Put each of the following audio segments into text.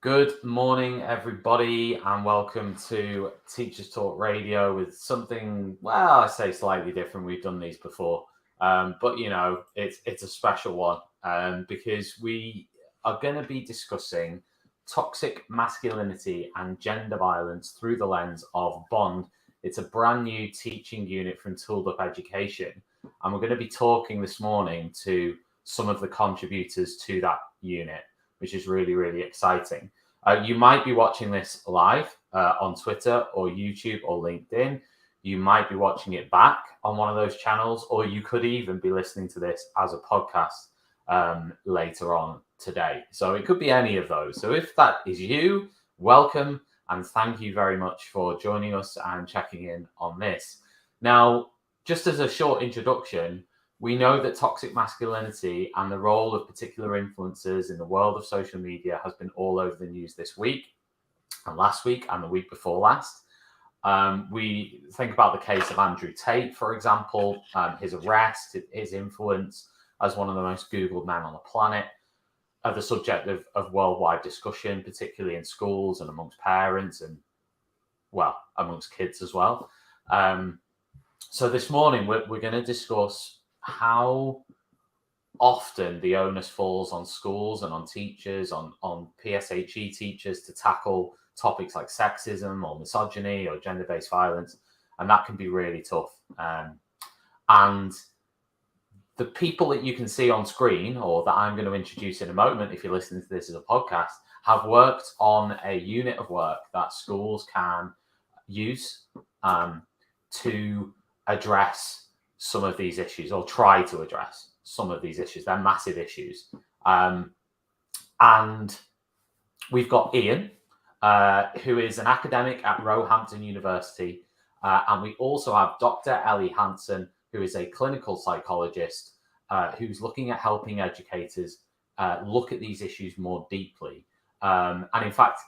Good morning, everybody, and welcome to Teachers Talk Radio with something, well, I say slightly different. We've done these before, but it's a special one because we are going to be discussing toxic masculinity and gender violence through the lens of Bond. It's a brand new teaching unit from Tooled Up Education, and we're going to be talking this morning to some of the contributors to that unit, which is really, really exciting. You might be watching this live on Twitter or YouTube or LinkedIn. You might be watching it back on one of those channels, or you could even be listening to this as a podcast later on today. So it could be any of those. So if that is you, welcome, and thank you very much for joining us and checking in on this. Now, just as a short introduction, we know that toxic masculinity and the role of particular influencers in the world of social media has been all over the news this week and last week and the week before last. We think about the case of Andrew Tate, for example, his arrest, his influence as one of the most Googled men on the planet, the subject of worldwide discussion, particularly in schools and amongst parents and, well, amongst kids as well. So this morning, we're going to discuss how often the onus falls on schools and on teachers, on PSHE teachers to tackle topics like sexism or misogyny or gender-based violence, and that can be really tough. And the people that you can see on screen, or that I'm going to introduce in a moment, if you're listening to this as a podcast, have worked on a unit of work that schools can use to address some of these issues, or try to address some of these issues. They're massive issues. And we've got Ian, who is an academic at Roehampton University. And we also have Dr. Ellie Hansen, who is a clinical psychologist who's looking at helping educators look at these issues more deeply. And in fact,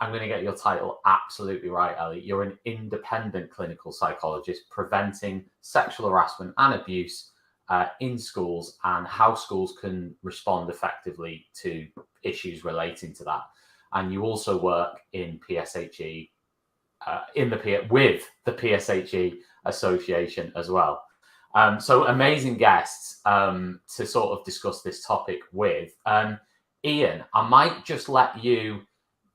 I'm going to get your title absolutely right, Ellie. You're an independent clinical psychologist preventing sexual harassment and abuse in schools, and how schools can respond effectively to issues relating to that. And you also work in PSHE, with the PSHE Association as well. So amazing guests to sort of discuss this topic with. Ian, I might just let you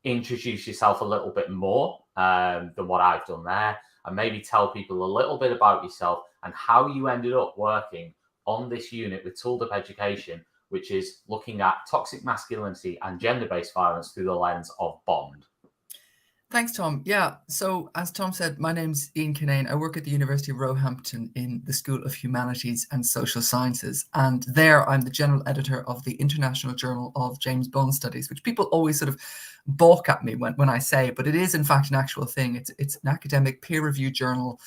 introduce yourself a little bit more than what I've done there, and maybe tell people a little bit about yourself and how you ended up working on this unit with Tooled Up Education, which is looking at toxic masculinity and gender-based violence through the lens of Bond. Thanks, Tom. Yeah, so as Tom said, my name's Ian Kinane. I work at the University of Roehampton in the School of Humanities and Social Sciences. And there I'm the general editor of the International Journal of James Bond Studies, which people always sort of balk at me when I say, but it is in fact an actual thing. It's an academic peer-reviewed journal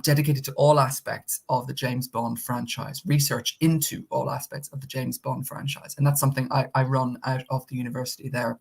dedicated to all aspects of the James Bond franchise, research into all aspects of the James Bond franchise. And that's something I run out of the university there.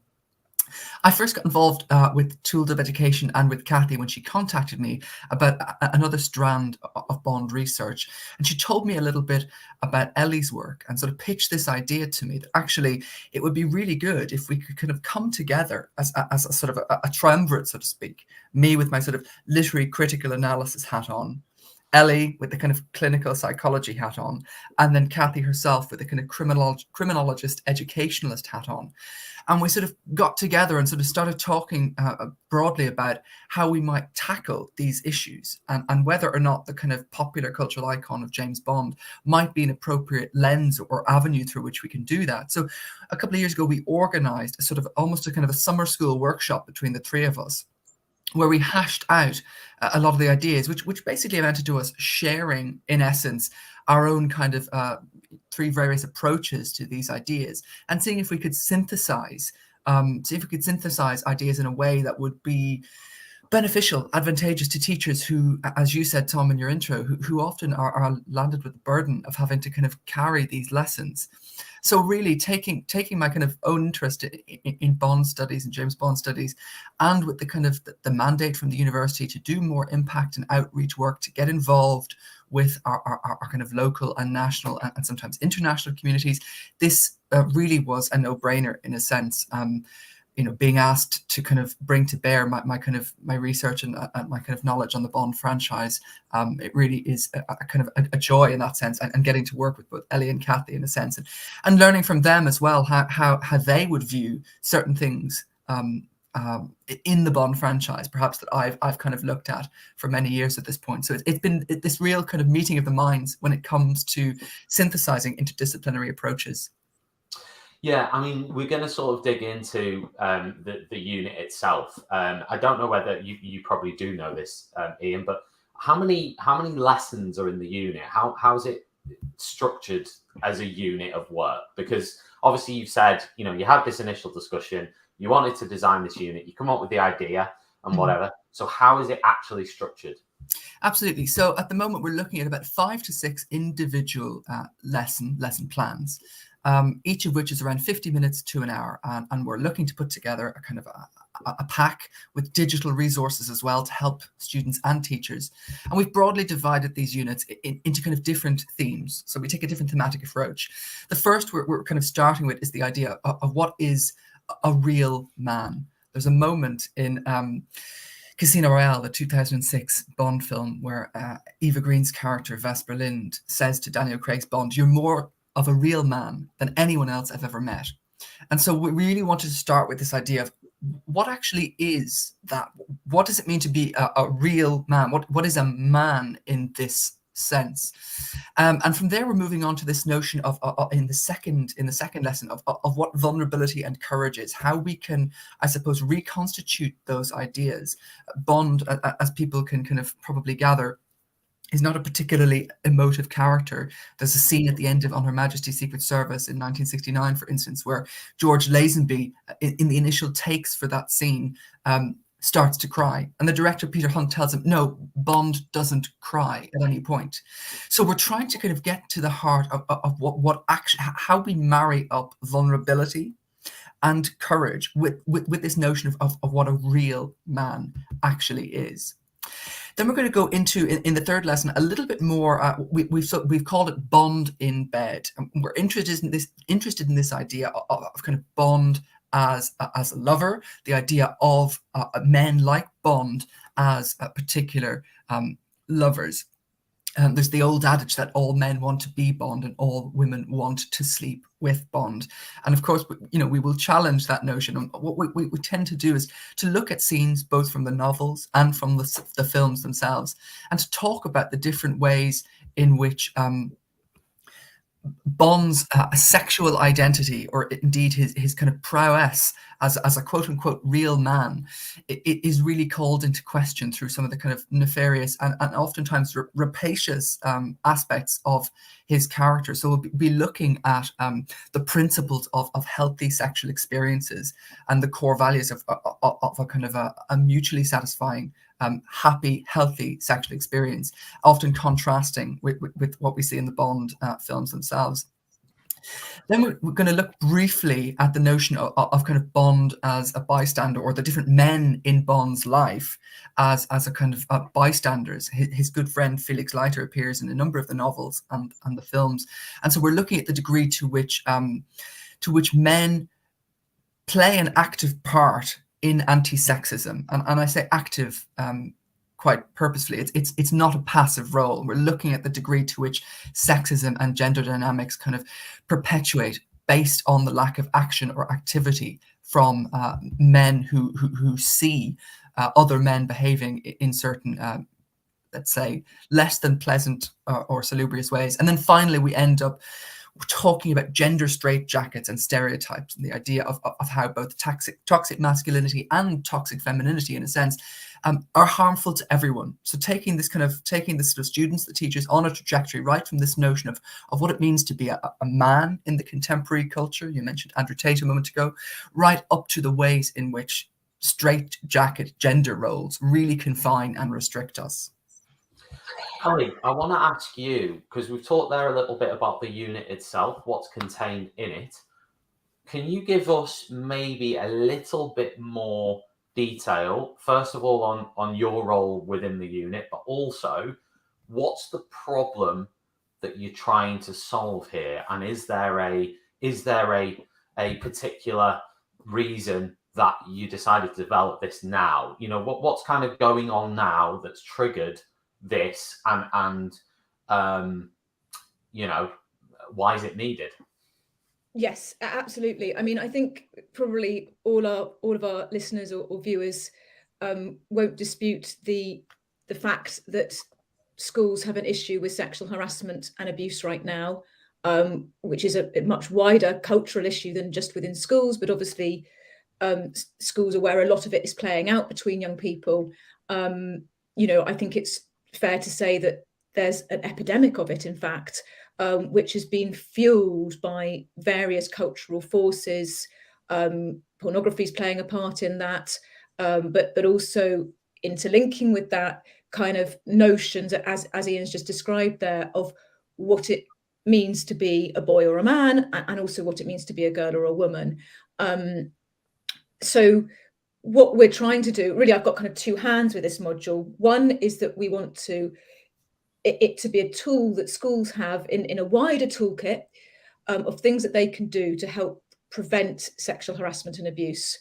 I first got involved with Tooled Up Education and with Kathy when she contacted me about another strand of Bond research. And she told me a little bit about Ellie's work and sort of pitched this idea to me that actually it would be really good if we could kind of come together as a sort of a triumvirate, so to speak, me with my sort of literary critical analysis hat on, Ellie with the kind of clinical psychology hat on, and then Kathy herself with the kind of criminologist educationalist hat on. And we sort of got together and sort of started talking broadly about how we might tackle these issues and whether or not the kind of popular cultural icon of James Bond might be an appropriate lens or avenue through which we can do that. So a couple of years ago, we organized a sort of almost a kind of a summer school workshop between the three of us, where we hashed out a lot of the ideas, which basically amounted to us sharing, in essence, our own kind of three various approaches to these ideas, and seeing if we could synthesize ideas in a way that would be beneficial, advantageous to teachers who, as you said, Tom, in your intro, who often are landed with the burden of having to kind of carry these lessons. So really taking my kind of own interest in Bond studies and James Bond studies, and with the kind of the mandate from the university to do more impact and outreach work, to get involved with our kind of local and national and sometimes international communities, this really was a no-brainer in a sense. being asked to kind of bring to bear my research and my kind of knowledge on the Bond franchise. It really is a kind of a joy in that sense, and getting to work with both Ellie and Kathy in a sense, and learning from them as well how they would view certain things in the Bond franchise, perhaps that I've kind of looked at for many years at this point. So it's been this real kind of meeting of the minds when it comes to synthesizing interdisciplinary approaches. Yeah, I mean, we're going to sort of dig into the unit itself. I don't know whether you probably do know this, Ian, but how many lessons are in the unit? How's it structured as a unit of work? Because obviously you've said, you had this initial discussion, you wanted to design this unit, you come up with the idea and whatever. So how is it actually structured? Absolutely. So at the moment, we're looking at about 5 to 6 individual lesson plans, each of which is around 50 minutes to an hour. And we're looking to put together a kind of a pack with digital resources as well to help students and teachers. And we've broadly divided these units into kind of different themes. So we take a different thematic approach. The first we're kind of starting with is the idea of what is a real man. There's a moment in Casino Royale, the 2006 Bond film, where Eva Green's character, Vesper Lind, says to Daniel Craig's Bond, "You're more of a real man than anyone else I've ever met." And so we really wanted to start with this idea of what actually is that? What does it mean to be a real man? What is a man in this sense? And from there, we're moving on to this notion of in the second lesson of what vulnerability and courage is, how we can, I suppose, reconstitute those ideas. Bond, as people can kind of probably gather, is not a particularly emotive character. There's a scene at the end of On Her Majesty's Secret Service in 1969, for instance, where George Lazenby, in the initial takes for that scene, starts to cry. And the director, Peter Hunt, tells him, no, Bond doesn't cry at any point. So we're trying to kind of get to the heart of what actually, how we marry up vulnerability and courage with this notion of what a real man actually is. Then we're going to go into, in the third lesson, a little bit more. We've called it Bond in Bed. And we're interested in this idea of kind of Bond as a lover, the idea of men like Bond as particular lovers. There's the old adage that all men want to be Bond and all women want to sleep with Bond. And of course, we will challenge that notion. And what we tend to do is to look at scenes both from the novels and from the films themselves, and to talk about the different ways in which Bond's sexual identity, or indeed his kind of prowess as a quote unquote real man, it is really called into question through some of the kind of nefarious and oftentimes rapacious aspects of his character. So we'll be looking at the principles of healthy sexual experiences and the core values of a kind of a mutually satisfying, happy, healthy sexual experience, often contrasting with what we see in the Bond films themselves. Then we're going to look briefly at the notion of kind of Bond as a bystander, or the different men in Bond's life as a kind of bystanders. His good friend Felix Leiter appears in a number of the novels and the films, and so we're looking at the degree to which men play an active part in anti-sexism, and I say active quite purposefully. It's not a passive role. We're looking at the degree to which sexism and gender dynamics kind of perpetuate based on the lack of action or activity from men who see other men behaving in certain, let's say, less than pleasant or salubrious ways. And then finally, we end up talking about gender straitjackets and stereotypes, and the idea of how both toxic masculinity and toxic femininity, in a sense, are harmful to everyone. So taking the students, the teachers, on a trajectory right from this notion of what it means to be a man in the contemporary culture. You mentioned Andrew Tate a moment ago, right up to the ways in which straitjacket gender roles really confine and restrict us. Ellie, I want to ask you, because we've talked there a little bit about the unit itself, what's contained in it. Can you give us maybe a little bit more detail, first of all, on your role within the unit, but also what's the problem that you're trying to solve here? And is there a particular reason that you decided to develop this now? You know, what's kind of going on now that's triggered this, and you know, why is it needed? Yes, absolutely. I mean, I think probably all of our listeners or viewers won't dispute the fact that schools have an issue with sexual harassment and abuse right now, which is a much wider cultural issue than just within schools. But obviously, schools are where a lot of it is playing out between young people. I think it's fair to say that there's an epidemic of it, in fact, which has been fueled by various cultural forces. Pornography is playing a part in that, but also interlinking with that kind of notions, as Ian's just described there, of what it means to be a boy or a man, and also what it means to be a girl or a woman. So what we're trying to do, really, I've got kind of two hands with this module. One is that we want it to be a tool that schools have in a wider toolkit of things that they can do to help prevent sexual harassment and abuse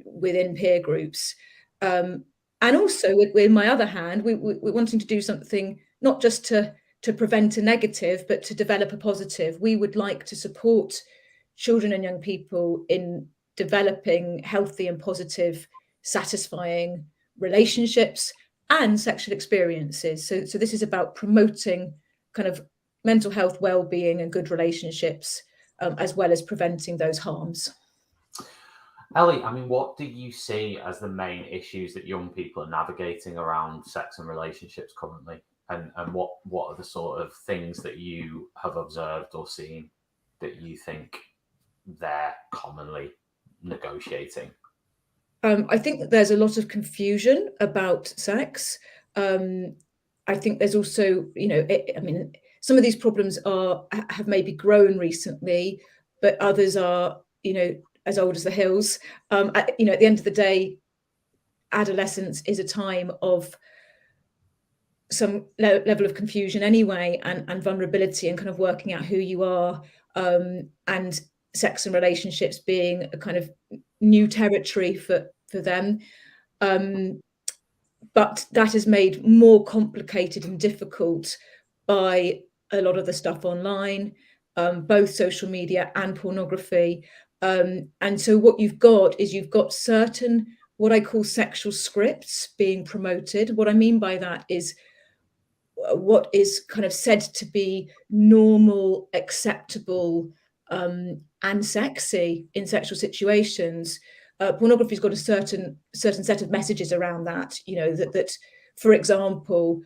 within peer groups. And also, with my other hand, we're wanting to do something not just to prevent a negative, but to develop a positive. We would like to support children and young people in developing healthy and positive, satisfying relationships and sexual experiences. So this is about promoting kind of mental health, well-being, and good relationships, as well as preventing those harms. Ellie, I mean, what do you see as the main issues that young people are navigating around sex and relationships currently? And what are the sort of things that you have observed or seen that you think they're commonly negotiating? I think that there's a lot of confusion about sex. I think there's also, I mean, some of these problems have maybe grown recently, but others are, as old as the hills. At the end of the day, adolescence is a time of some level of confusion anyway, and vulnerability, and kind of working out who you are, and sex and relationships being a kind of new territory for them. But that is made more complicated and difficult by a lot of the stuff online, both social media and pornography. And so what you've got certain, what I call sexual scripts being promoted. What I mean by that is what is kind of said to be normal, acceptable, and sexy in sexual situations. Pornography's got a certain set of messages around that. That for example,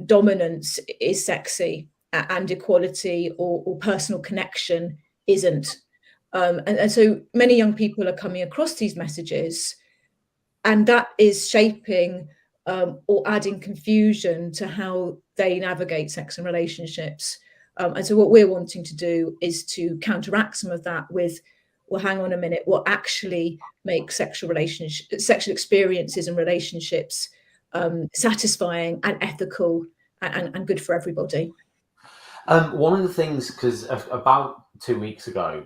dominance is sexy, and equality or personal connection isn't. And so many young people are coming across these messages, and that is shaping or adding confusion to how they navigate sex and relationships. And so what we're wanting to do is to counteract some of that with, well, hang on a minute, what actually makes sexual experiences and relationships satisfying and ethical and good for everybody. One of the things, because about 2 weeks ago,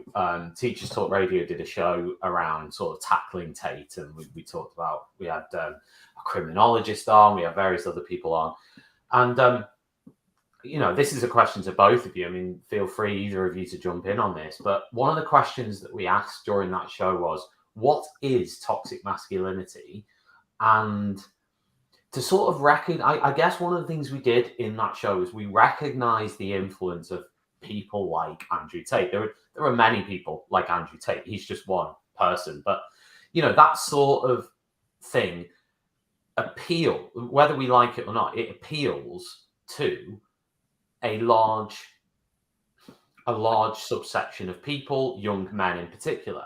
Teachers Talk Radio did a show around sort of tackling Tate, and we talked about, we had a criminologist on, we had various other people on, and this is a question to both of you. I mean, feel free, either of you, to jump in on this, but one of the questions that we asked during that show was, what is toxic masculinity? And to sort of I guess one of the things we did in that show is we recognized the influence of people like Andrew Tate. There are many people like Andrew Tate. He's just one person, but that sort of thing whether we like it or not, it appeals to a large subsection of people, young men in particular.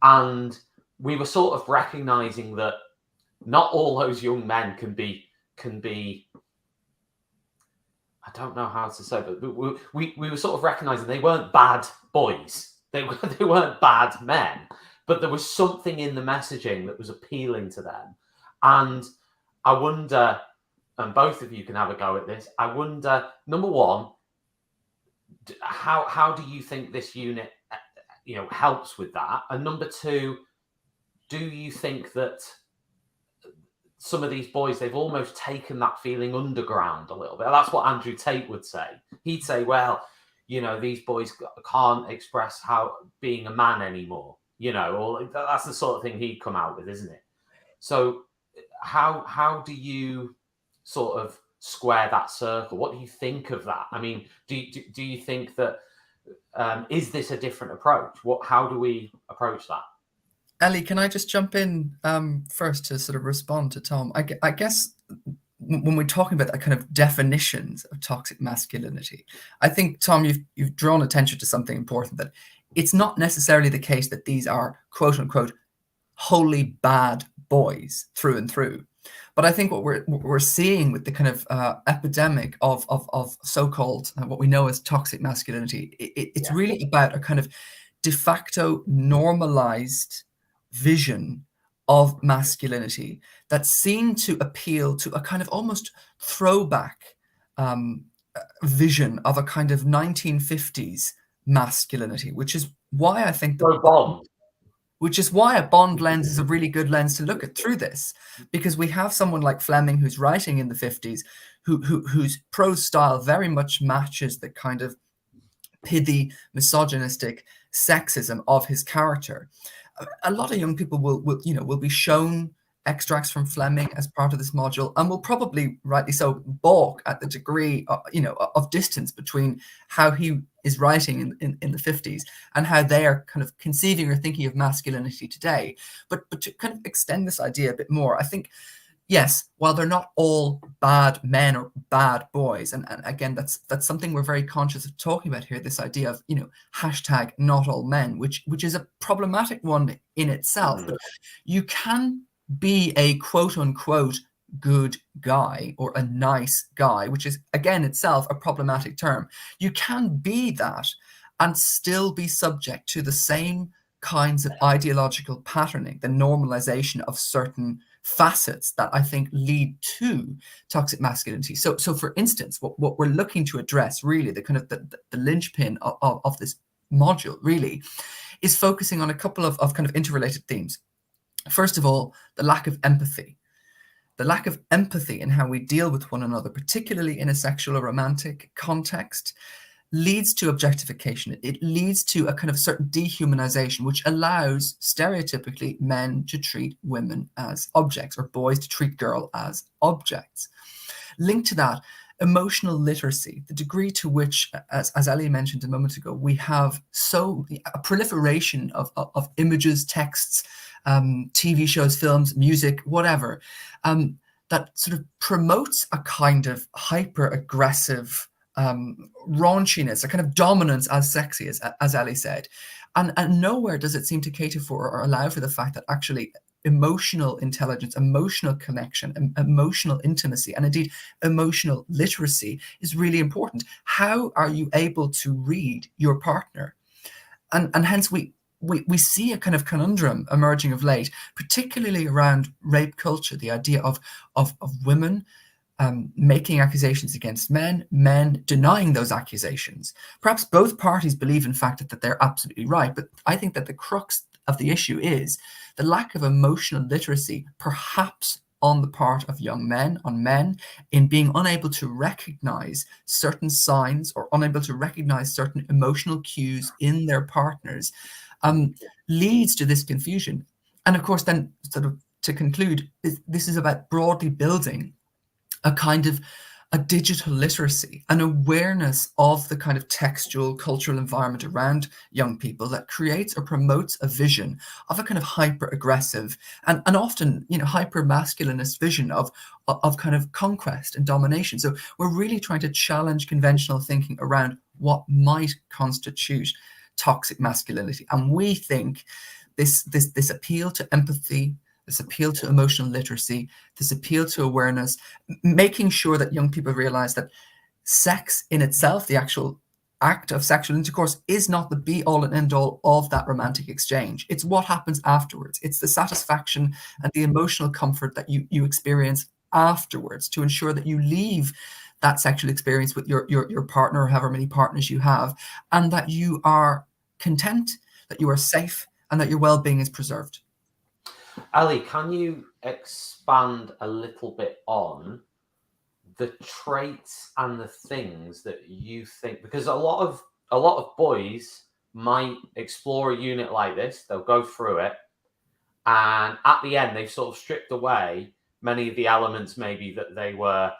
And we were sort of recognizing that not all those young men can be, I don't know how to say, but we were sort of recognizing they weren't bad boys. They weren't bad men, but there was something in the messaging that was appealing to them. And I wonder, and both of you can have a go at this, I wonder, number one, how do you think this unit helps with that? And number two, do you think that some of these boys, they've almost taken that feeling underground a little bit? That's what Andrew Tate would say. He'd say, well, these boys can't express how being a man anymore, or that's the sort of thing he'd come out with, isn't it? So how do you sort of square that circle? What do you think of that? I mean, do you think that is this a different approach? How do we approach that? Ellie, can I just jump in first to sort of respond to Tom? I guess when we're talking about that kind of definitions of toxic masculinity, I think, Tom, you've drawn attention to something important, that it's not necessarily the case that these are quote unquote wholly bad boys through and through. But I think what we're seeing with the kind of epidemic of so-called what we know as toxic masculinity, it's really about a kind of de facto normalized vision of masculinity that seemed to appeal to a kind of almost throwback vision of a kind of 1950s masculinity, which is why I think which is why a Bond lens is a really good lens to look at through this, because we have someone like Fleming who's writing in the 50s, whose prose style very much matches the kind of pithy, misogynistic sexism of his character. A lot of young people will be shown extracts from Fleming as part of this module, and will probably, rightly so, balk at the degree of distance between how he is writing in the 50s and how they are kind of conceiving or thinking of masculinity today. But to kind of extend this idea a bit more, I think, yes, while they're not all bad men or bad boys, and again, that's something we're very conscious of talking about here, this idea of, hashtag not all men, which is a problematic one in itself. But you can be a quote unquote good guy or a nice guy, which is again itself a problematic term. You can be that and still be subject to the same kinds of ideological patterning, the normalization of certain facets that I think lead to toxic masculinity. So for instance, what we're looking to address, really, the kind of the linchpin of this module really is focusing on a couple of kind of interrelated themes. First of all, the lack of empathy. The lack of empathy in how we deal with one another, particularly in a sexual or romantic context, leads to objectification. It leads to a kind of certain dehumanization, which allows stereotypically men to treat women as objects, or boys to treat girls as objects. Linked to that, emotional literacy, the degree to which, as Ellie mentioned a moment ago, we have a proliferation of images, texts, TV shows, films, music, whatever, that sort of promotes a kind of hyper-aggressive raunchiness, a kind of dominance as sexy, as Ellie said. And nowhere does it seem to cater for or allow for the fact that actually emotional intelligence, emotional connection, emotional intimacy, and indeed emotional literacy is really important. How are you able to read your partner? And hence we see a kind of conundrum emerging of late, particularly around rape culture, the idea of women making accusations against men denying those accusations. Perhaps both parties believe, in fact, that they're absolutely right, but I think that the crux of the issue is the lack of emotional literacy, perhaps on the part of young men, on men, in being unable to recognize certain signs or unable to recognize certain emotional cues in their partners, leads to this confusion. And of course, then, sort of to conclude, this is about broadly building a kind of a digital literacy, an awareness of the kind of textual cultural environment around young people that creates or promotes a vision of a kind of hyper-aggressive and often, hyper-masculinist vision of kind of conquest and domination. So we're really trying to challenge conventional thinking around what might constitute toxic masculinity. And we think this appeal to empathy, this appeal to emotional literacy, this appeal to awareness, making sure that young people realize that sex in itself, the actual act of sexual intercourse, is not the be-all and end-all of that romantic exchange. It's what happens afterwards. It's the satisfaction and the emotional comfort that you experience afterwards, to ensure that you leave that sexual experience with your partner, or however many partners you have, and that you are content, that you are safe, and that your well-being is preserved. Ali, can you expand a little bit on the traits and the things that you think, because a lot of boys might explore a unit like this, they'll go through it, and at the end they've sort of stripped away many of the elements maybe that they were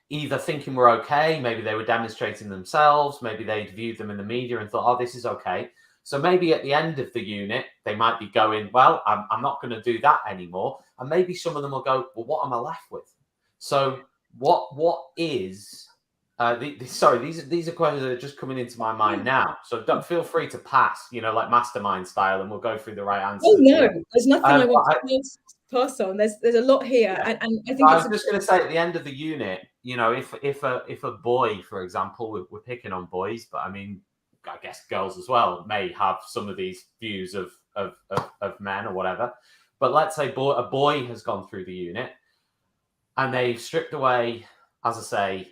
either thinking were okay, maybe they were demonstrating themselves, maybe they'd viewed them in the media and thought, oh, this is okay. So maybe at the end of the unit, they might be going, well, I'm not going to do that anymore. And maybe some of them will go, well, what am I left with? So what is, sorry, these are questions that are just coming into my mind now. So don't feel free to pass, like mastermind style, and we'll go through the right answers. Oh, no, there's nothing I want to pass on. There's a lot here. Yeah. And I think I was just going to say at the end of the unit, if a boy, for example, we're picking on boys, but I mean, I guess girls as well may have some of these views of men or whatever. But let's say a boy has gone through the unit and they've stripped away, as I say,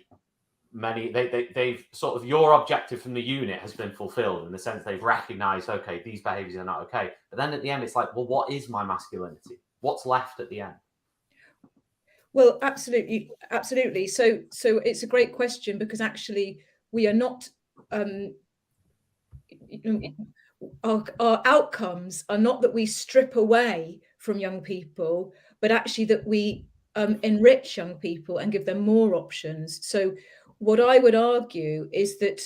they've sort of, your objective from the unit has been fulfilled in the sense they've recognized, okay, these behaviors are not okay. But then at the end, it's like, well, what is my masculinity? What's left at the end? Well, absolutely. So it's a great question, because actually we are not, our outcomes are not that we strip away from young people, but actually that we enrich young people and give them more options. So what I would argue is that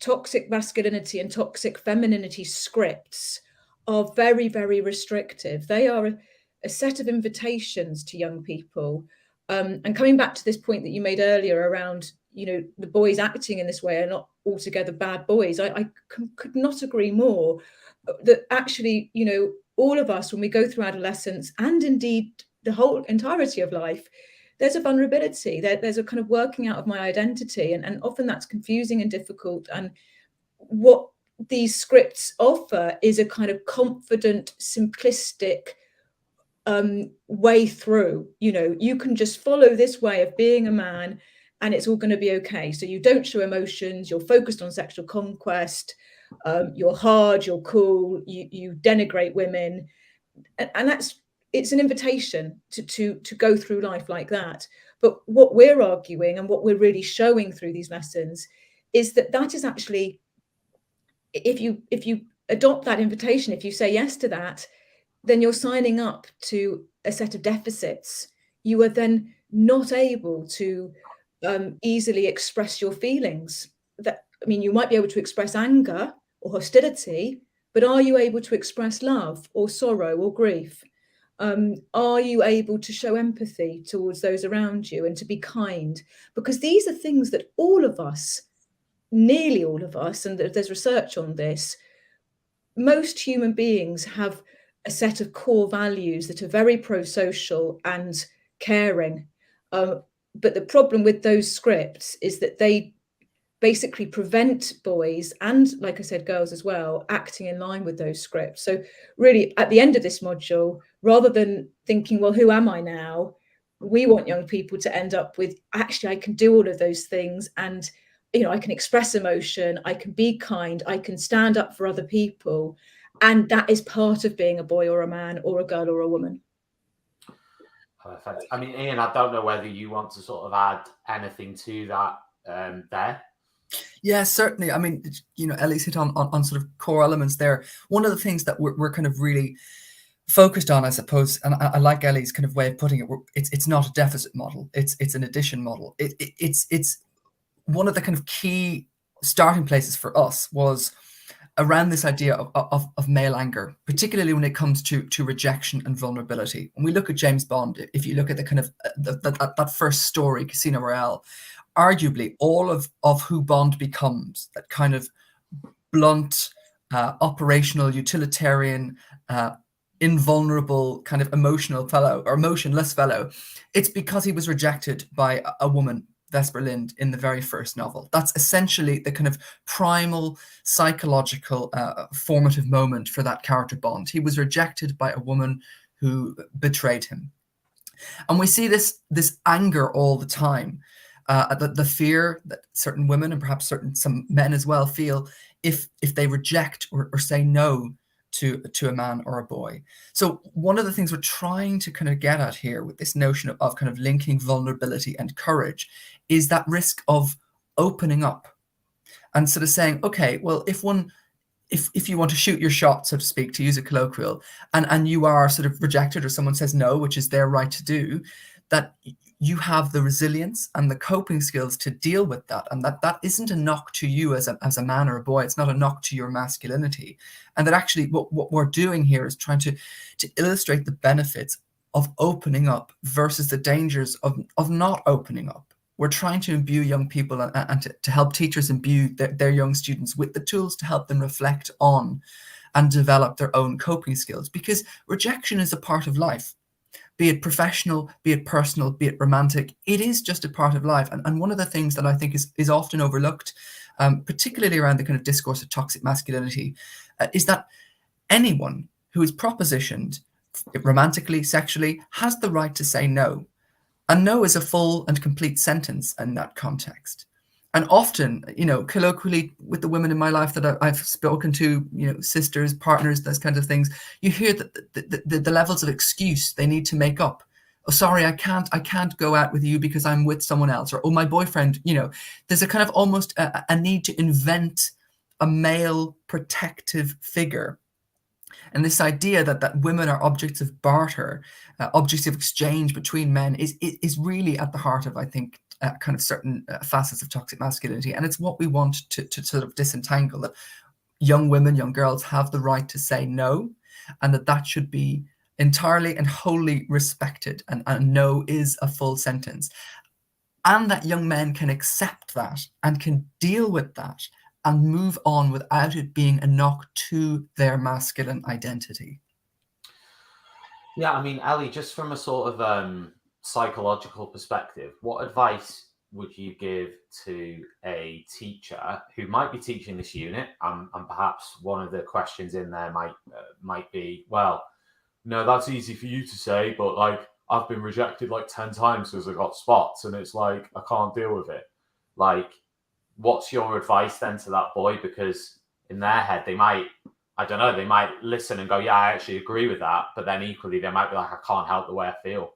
toxic masculinity and toxic femininity scripts are very, very restrictive. They are a set of invitations to young people. And coming back to this point that you made earlier around, the boys acting in this way are not altogether bad boys. I could not agree more that actually, all of us, when we go through adolescence and indeed the whole entirety of life, there's a vulnerability. There's a kind of working out of my identity. And often that's confusing and difficult. And what these scripts offer is a kind of confident, simplistic way through. You can just follow this way of being a man and it's all going to be okay. So you don't show emotions, you're focused on sexual conquest, you're hard, you're cool, you denigrate women. And it's an invitation to go through life like that. But what we're arguing and what we're really showing through these lessons is that is actually, if you adopt that invitation, if you say yes to that, then you're signing up to a set of deficits. You are then not able to easily express your feelings. You might be able to express anger or hostility, but are you able to express love or sorrow or grief? Are you able to show empathy towards those around you and to be kind? Because these are things that all of us, nearly all of us, and there's research on this, most human beings have a set of core values that are very pro-social and caring. But the problem with those scripts is that they basically prevent boys, and like I said, girls as well, acting in line with those scripts. So really, at the end of this module, rather than thinking, well, who am I now? We want young people to end up with, actually, I can do all of those things. And, I can express emotion, I can be kind, I can stand up for other people. And that is part of being a boy or a man or a girl or a woman. Perfect. I mean, Ian, I don't know whether you want to sort of add anything to that there. Yeah, certainly. I mean, Ellie's hit on sort of core elements there. One of the things that we're kind of really focused on, I suppose, and I like Ellie's kind of way of putting it, it's not a deficit model, it's an addition model. It's one of the kind of key starting places for us was around this idea of male anger, particularly when it comes to rejection and vulnerability. When we look at James Bond, if you look at the kind of that first story, Casino Royale, arguably all of who Bond becomes, that kind of blunt, operational, utilitarian, invulnerable, kind of emotional fellow or emotionless fellow, it's because he was rejected by a woman, Vesper Lind, in the very first novel. That's essentially the kind of primal psychological formative moment for that character Bond. He was rejected by a woman who betrayed him. And we see this anger all the time. The fear that certain women and perhaps some men as well feel if they reject or say no to a man or a boy. So one of the things we're trying to kind of get at here with this notion of kind of linking vulnerability and courage is that risk of opening up and sort of saying, okay, well, if you want to shoot your shot, so to speak, to use a colloquial, and you are sort of rejected or someone says no, which is their right to do, that you have the resilience and the coping skills to deal with that, and that isn't a knock to you as a man or a boy. It's not a knock to your masculinity, and that actually what we're doing here is trying to illustrate the benefits of opening up versus the dangers of not opening up. We're trying to imbue young people and to help teachers imbue their young students with the tools to help them reflect on and develop their own coping skills, because rejection is a part of life. Be it professional, be it personal, be it romantic, it is just a part of life. And one of the things that I think is often overlooked, particularly around the kind of discourse of toxic masculinity, is that anyone who is propositioned romantically, sexually, has the right to say no. And no is a full and complete sentence in that context. And often, colloquially with the women in my life that I've spoken to, sisters, partners, those kinds of things, you hear that the levels of excuse they need to make up. Oh, sorry, I can't go out with you because I'm with someone else. Or, oh, my boyfriend, there's a kind of almost a need to invent a male protective figure. And this idea that women are objects of barter, objects of exchange between men is really at the heart of, I think, kind of certain facets of toxic masculinity. And it's what we want to sort of disentangle, that young women, young girls have the right to say no, and that should be entirely and wholly respected. And no is a full sentence. And that young men can accept that and can deal with that and move on without it being a knock to their masculine identity. Yeah, I mean, Ellie, just from a sort of psychological perspective, what advice would you give to a teacher who might be teaching this unit? And perhaps one of the questions in there might be, well, no, that's easy for you to say, but like I've been rejected like 10 times because I got spots, and it's like I can't deal with it. Like, what's your advice then to that boy? Because in their head, they might listen and go, yeah, I actually agree with that. But then equally, they might be like, I can't help the way I feel.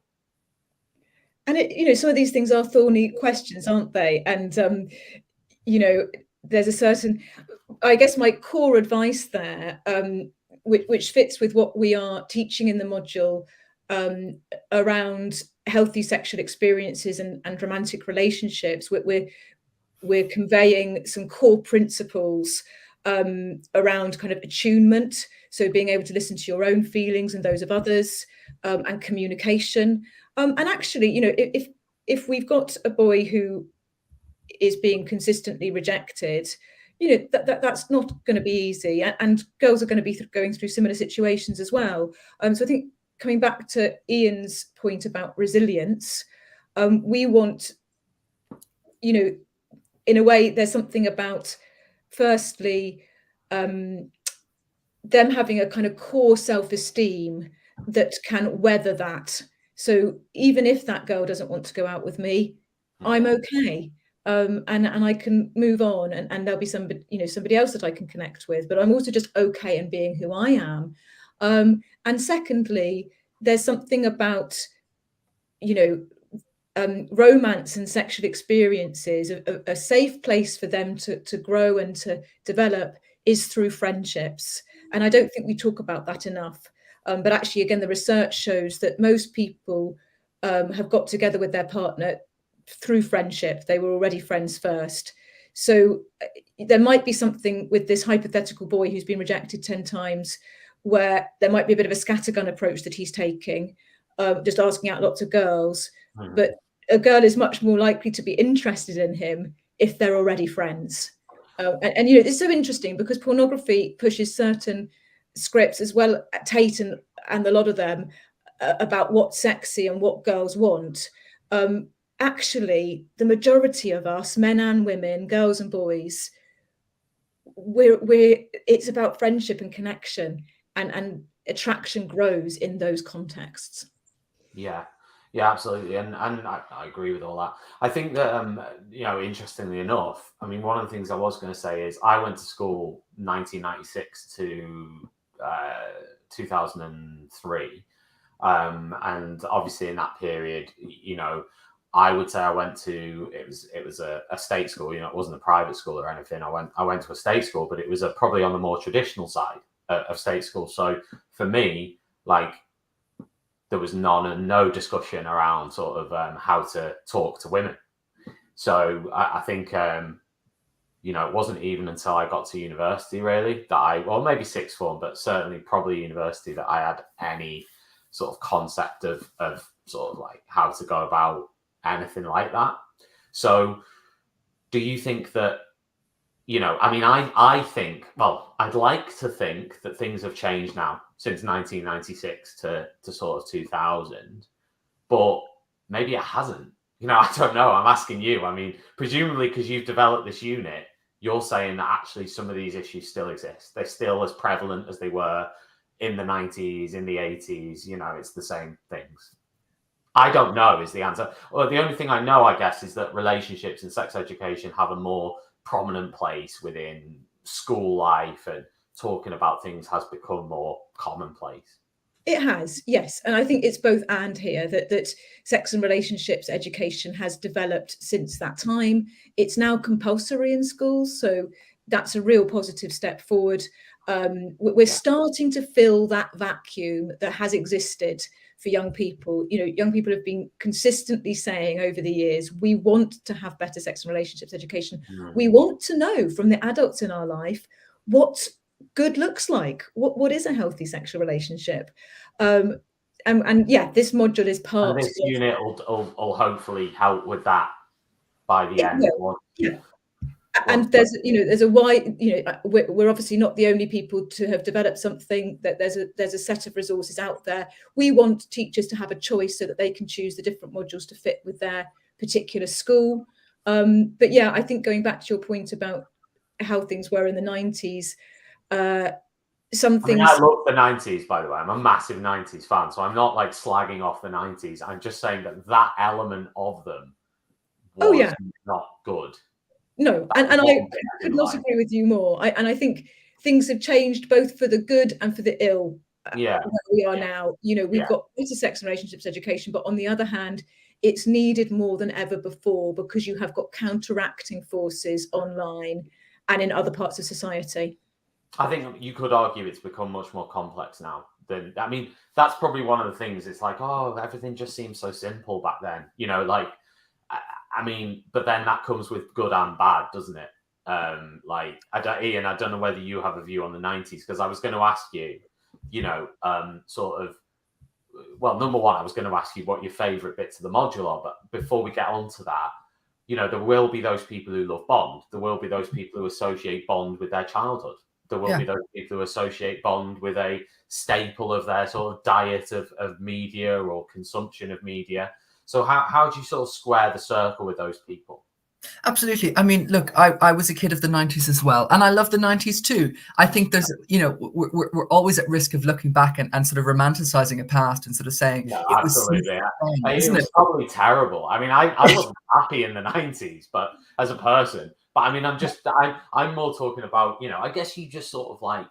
And some of these things are thorny questions, aren't they? And, there's a certain, I guess my core advice there, which fits with what we are teaching in the module around healthy sexual experiences and romantic relationships. We're conveying some core principles around kind of attunement, so being able to listen to your own feelings and those of others, and communication. And actually, if we've got a boy who is being consistently rejected, that's not going to be easy, and girls are going to be going through similar situations as well. So I think coming back to Ian's point about resilience, we want, in a way, there's something about, firstly, them having a kind of core self-esteem that can weather that. So even if that girl doesn't want to go out with me, I'm okay. And I can move on, and there'll be somebody else that I can connect with, but I'm also just okay in being who I am. And secondly, there's something about, romance and sexual experiences, a safe place for them to grow and to develop is through friendships. And I don't think we talk about that enough. But actually, again, the research shows that most people have got together with their partner through friendship. They were already friends first. So there might be something with this hypothetical boy who's been rejected 10 times, where there might be a bit of a scattergun approach that he's taking, just asking out lots of girls. But a girl is much more likely to be interested in him if they're already friends. And it's so interesting because pornography pushes certain scripts as well, Tate and a lot of them, about what's sexy and what girls want. Actually, the majority of us, men and women, girls and boys, it's about friendship and connection, and attraction grows in those contexts. Yeah, absolutely, and I agree with all that. I think that interestingly enough, I mean, one of the things I was going to say is I went to school 1996 to 2003. And obviously in that period, you know, I would say I went to, it was a state school, you know, it wasn't a private school or anything. I went to a state school, but it was probably on the more traditional side of state school. So for me, like, there was no discussion around sort of how to talk to women. So I think, you know, it wasn't even until I got to university really that well, maybe sixth form, but certainly probably university, that I had any sort of concept of sort of like how to go about anything like that. So do you think that, you know, I mean, I think, well, I'd like to think that things have changed now since 1996 to sort of 2000, but maybe it hasn't. You know, I don't know. I'm asking you. I mean, presumably because you've developed this unit, you're saying that actually some of these issues still exist. They're still as prevalent as they were in the 90s, in the 80s. You know, it's the same things. I don't know is the answer. Well, the only thing I know, I guess, is that relationships and sex education have a more prominent place within school life, and talking about things has become more commonplace. It has, yes. And I think it's both and here, that sex and relationships education has developed since that time. It's now compulsory in schools. So that's a real positive step forward. We're starting to fill that vacuum that has existed for young people. You know, young people have been consistently saying over the years, we want to have better sex and relationships education. We want to know from the adults in our life what good looks like, what is a healthy sexual relationship. And yeah, this module is part and this unit will hopefully help with that by the end. Yeah. And there's a wide, we're obviously not the only people to have developed something, that there's a set of resources out there. We want teachers to have a choice so that they can choose the different modules to fit with their particular school. But yeah, I think going back to your point about how things were in the 90s, some things. I love the 90s, by the way. I'm a massive 90s fan, so I'm not like slagging off the 90s. I'm just saying that element of them was not good. No, and I could not agree with you more. I think things have changed both for the good and for the ill. Yeah, where we are now. You know, we've got better sex and relationships education, but on the other hand, it's needed more than ever before, because you have got counteracting forces online and in other parts of society. I think you could argue it's become much more complex now. I mean, that's probably one of the things. It's like, oh, everything just seems so simple back then. You know, like, I mean, but then that comes with good and bad, doesn't it? Like, Ian, I don't know whether you have a view on the 90s, because I was going to ask you, you know, sort of, well, number one, I was going to ask you what your favorite bits of the module are, but before we get on to that, you know, there will be those people who love Bond. There will be those people who associate Bond with their childhood. There will be those people who associate Bond with a staple of their sort of diet of media or consumption of media. So how do you sort of square the circle with those people? Absolutely. I mean, look, I was a kid of the 90s as well, and I love the 90s too. I think there's, you know, we're always at risk of looking back and sort of romanticizing a past and sort of saying it was probably terrible. I mean, I wasn't happy in the 90s, but as a person. But I mean, I'm more talking about, you know, I guess you just sort of like,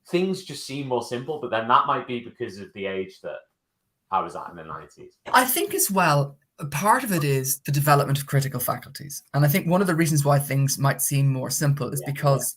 things just seem more simple, but then that might be because of the age that I was at in the 90s. I think as well, part of it is the development of critical faculties. And I think one of the reasons why things might seem more simple is because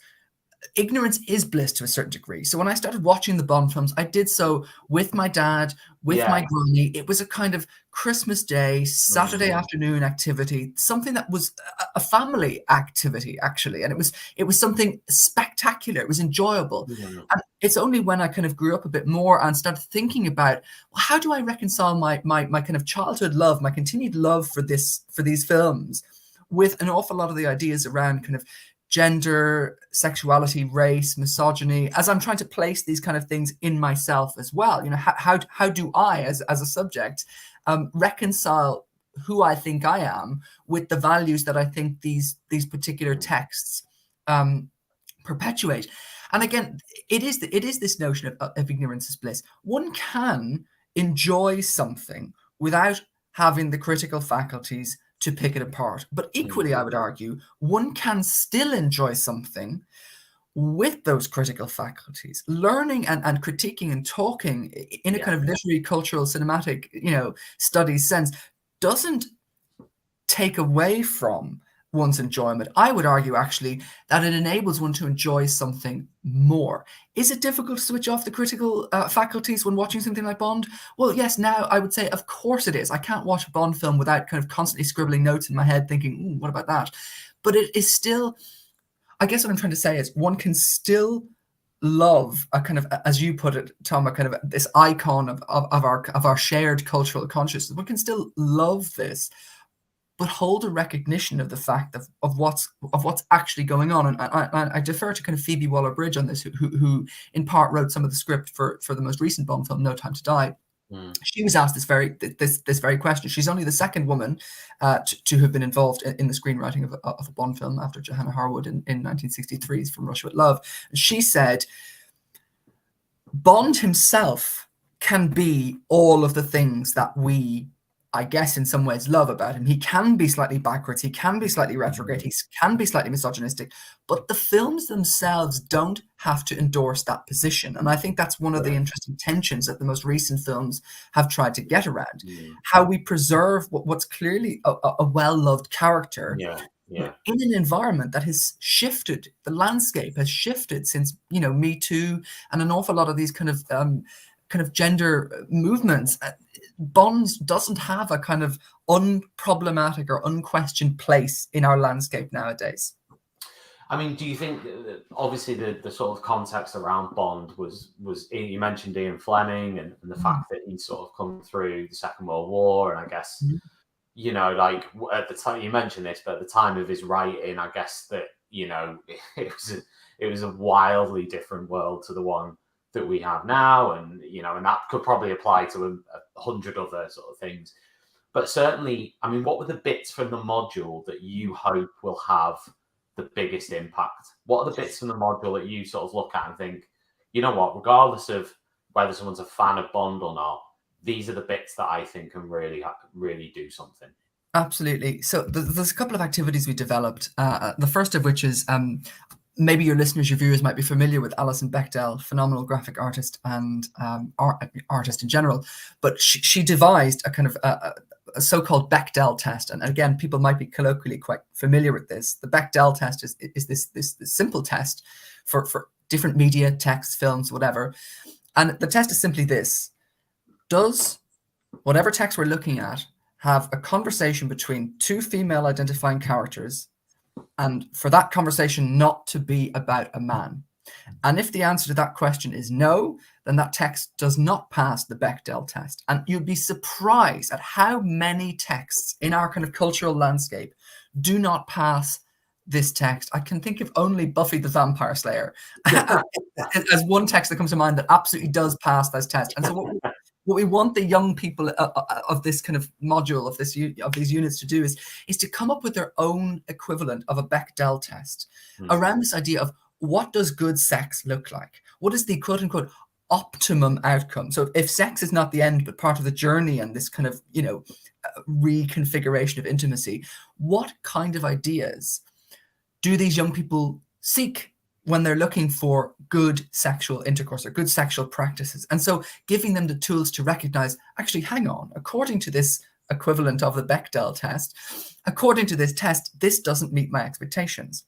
ignorance is bliss to a certain degree. So when I started watching the Bond films, I did so with my dad, with my granny. It was a kind of Christmas Day, Saturday afternoon activity, something that was a family activity, actually. And it was something spectacular. It was enjoyable. And it's only when I kind of grew up a bit more and started thinking about, well, how do I reconcile my kind of childhood love, my continued love for these films, with an awful lot of the ideas around kind of gender, sexuality, race, misogyny, as I'm trying to place these kind of things in myself as well. You know, how do I, as a subject, reconcile who I think I am with the values that I think these particular texts perpetuate? And again, it is this notion of ignorance is bliss. One can enjoy something without having the critical faculties to pick it apart. But equally, I would argue, one can still enjoy something with those critical faculties, learning and critiquing and talking in a kind of literary, cultural, cinematic, studies sense, doesn't take away from one's enjoyment. I would argue actually that it enables one to enjoy something more. Is it difficult to switch off the critical faculties when watching something like Bond? Well, yes, now I would say of course it is. I can't watch a Bond film without kind of constantly scribbling notes in my head thinking, what about that? But it is still, I guess what I'm trying to say is one can still love a kind of, as you put it, Tom, a kind of this icon of our shared cultural consciousness. One can still love this, but hold a recognition of the fact of what's actually going on. And I defer to kind of Phoebe Waller-Bridge on this, who in part wrote some of the script for the most recent Bond film, No Time to Die. She was asked this very question. She's only the second woman to have been involved in the screenwriting of a Bond film after Johanna Harwood in 1963's From Russia with Love. And she said, Bond himself can be all of the things that we, I guess, in some ways love about him. He can be slightly backwards, he can be slightly retrograde, he can be slightly misogynistic, but the films themselves don't have to endorse that position. And I think that's one of the interesting tensions that the most recent films have tried to get around. How we preserve what's clearly a well-loved character in an environment that has shifted. The landscape has shifted since, Me Too and an awful lot of these kind of gender movements. Bond doesn't have a kind of unproblematic or unquestioned place in our landscape nowadays. I mean, do you think that obviously the sort of context around Bond was you mentioned Ian Fleming and the fact that he'd sort of come through the Second World War, and I guess like at the time you mentioned this, but at the time of his writing, I guess that it was a wildly different world to the one that we have now, and and that could probably apply to 100 other sort of things. But certainly, I mean, what were the bits from the module that you hope will have the biggest impact? What are the bits from the module that you sort of look at and think, you know what, regardless of whether someone's a fan of Bond or not, these are the bits that I think can really do something? Absolutely. So there's a couple of activities we developed. The first of which is, maybe your listeners, your viewers might be familiar with Alison Bechdel, phenomenal graphic artist and artist in general. But she devised a kind of a so-called Bechdel test. And again, people might be colloquially quite familiar with this. The Bechdel test is this simple test for different media, text, films, whatever. And the test is simply this: does whatever text we're looking at have a conversation between two female identifying characters, and for that conversation not to be about a man? And if the answer to that question is no, then that text does not pass the Bechdel test. And you'd be surprised at how many texts in our kind of cultural landscape do not pass this text. I can think of only Buffy the Vampire Slayer as one text that comes to mind that absolutely does pass this test. And so what we want the young people of this kind of module, of these units to do is to come up with their own equivalent of a Bechdel test around this idea of what does good sex look like? What is the quote unquote optimum outcome? So if sex is not the end, but part of the journey and this kind of, reconfiguration of intimacy, what kind of ideas do these young people seek when they're looking for good sexual intercourse or good sexual practices? And so giving them the tools to recognize, actually, hang on, according to this equivalent of the Bechdel test, according to this test, this doesn't meet my expectations.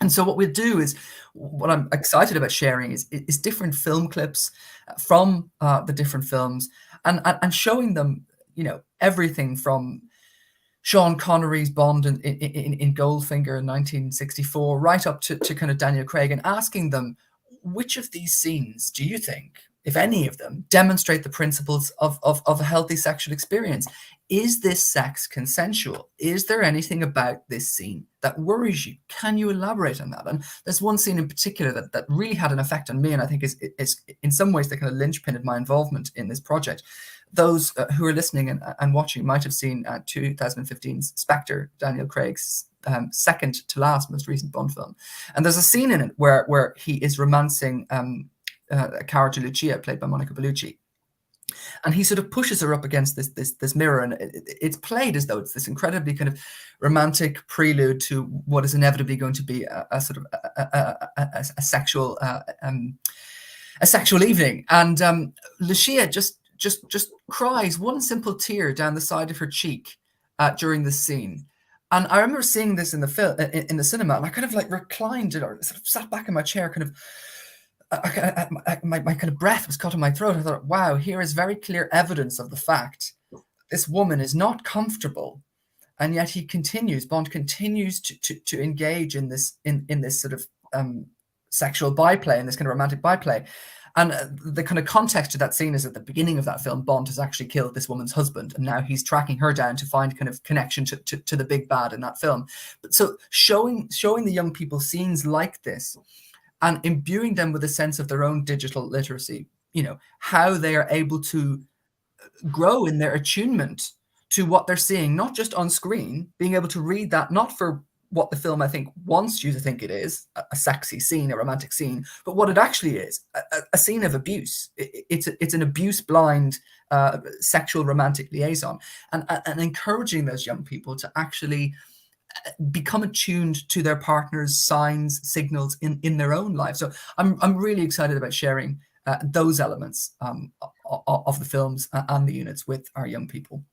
And so what we'll do is, what I'm excited about sharing is different film clips from the different films and showing them, everything from Sean Connery's Bond in Goldfinger in 1964, right up to kind of Daniel Craig, and asking them, which of these scenes do you think, if any of them, demonstrate the principles of a healthy sexual experience? Is this sex consensual? Is there anything about this scene that worries you? Can you elaborate on that? And there's one scene in particular that really had an effect on me, and I think is in some ways the kind of linchpin of my involvement in this project. Those who are listening and watching might have seen 2015's Spectre, Daniel Craig's second to last most recent Bond film. And there's a scene in it where he is romancing a character, Lucia, played by Monica Bellucci. And he sort of pushes her up against this mirror, and it's played as though it's this incredibly kind of romantic prelude to what is inevitably going to be a sort of a sexual evening. And Lucia just cries one simple tear down the side of her cheek during this scene. And I remember seeing this in the film in the cinema, and I kind of like reclined or sort of sat back in my chair, kind of. My kind of breath was caught in my throat. I thought, wow, here is very clear evidence of the fact this woman is not comfortable, and yet Bond continues to engage in this sort of sexual byplay, in this kind of romantic byplay. And the kind of context to that scene is at the beginning of that film, Bond has actually killed this woman's husband, and now he's tracking her down to find kind of connection to the big bad in that film. But so showing the young people scenes like this, and imbuing them with a sense of their own digital literacy, how they are able to grow in their attunement to what they're seeing, not just on screen, being able to read that, not for what the film, I think, wants you to think it is, a sexy scene, a romantic scene, but what it actually is, a scene of abuse. It's an abuse-blind sexual romantic liaison, and encouraging those young people to actually become attuned to their partner's signs, signals in their own lives. So I'm really excited about sharing those elements of the films and the units with our young people.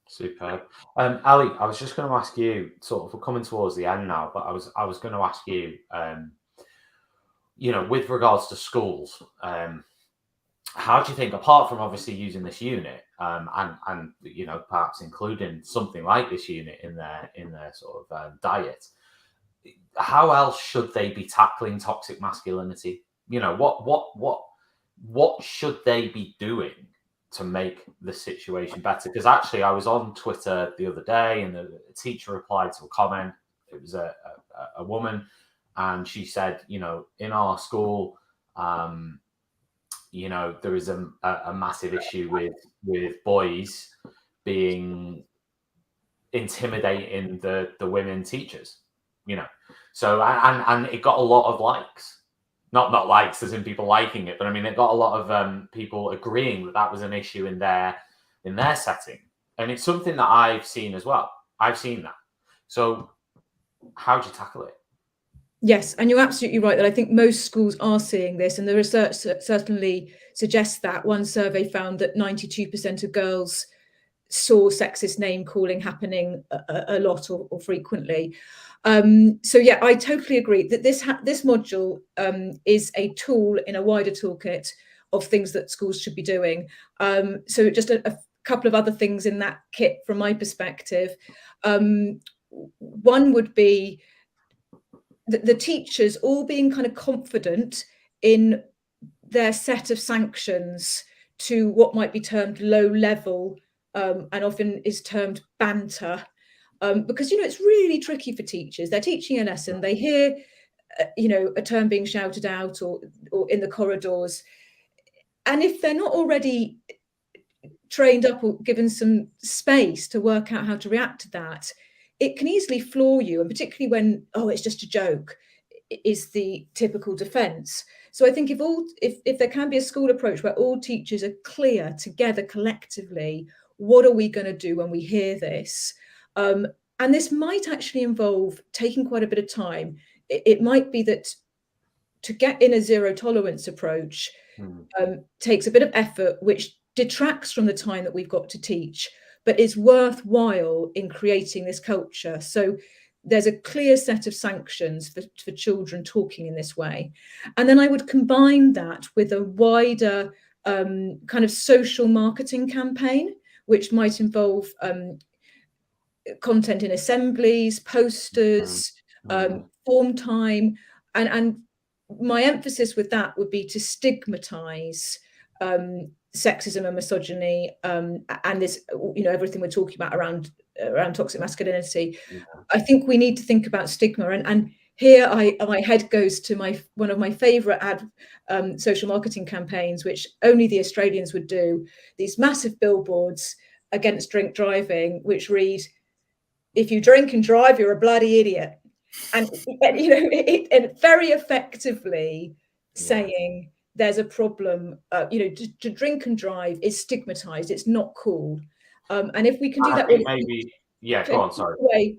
Superb. Ali, I was just going to ask you, sort of, we're coming towards the end now, but I was going to ask you, with regards to schools, how do you think, apart from obviously using this unit, and perhaps including something like this unit in their sort of diet, how else should they be tackling toxic masculinity? What should they be doing to make the situation better? Because actually, I was on Twitter the other day, and a teacher replied to a comment. It was a woman, and she said, in our school, there is a massive issue with boys being intimidating the women teachers, So and it got a lot of likes, not likes as in people liking it, but I mean it got a lot of people agreeing that was an issue in their setting, and it's something that I've seen as well. I've seen that. So how do you tackle it? Yes, and you're absolutely right that I think most schools are seeing this, and the research certainly suggests that. One survey found that 92% of girls saw sexist name calling happening a lot or frequently. So yeah, I totally agree that this module is a tool in a wider toolkit of things that schools should be doing. So just a couple of other things in that kit from my perspective. One would be the teachers all being kind of confident in their set of sanctions to what might be termed low level and often is termed banter, because it's really tricky for teachers. They're teaching a lesson, they hear a term being shouted out or in the corridors, and if they're not already trained up or given some space to work out how to react to that, it can easily floor you, and particularly when, it's just a joke, is the typical defense. So I think if there can be a school approach where all teachers are clear together collectively, what are we going to do when we hear this? And this might actually involve taking quite a bit of time. It might be that to get in a zero tolerance approach takes a bit of effort, which detracts from the time that we've got to teach, but is worthwhile in creating this culture. So there's a clear set of sanctions for children talking in this way. And then I would combine that with a wider kind of social marketing campaign, which might involve content in assemblies, posters, form time. And my emphasis with that would be to stigmatize sexism and misogyny, and this, everything we're talking about around toxic masculinity. Yeah. I think we need to think about stigma, and here my head goes to one of my favorite social marketing campaigns, which only the Australians would do. These massive billboards against drink driving, which read, "If you drink and drive, you're a bloody idiot," and it very effectively saying, there's a problem. To drink and drive is stigmatized. It's not cool. And if we can do And I that think go on, sorry. way,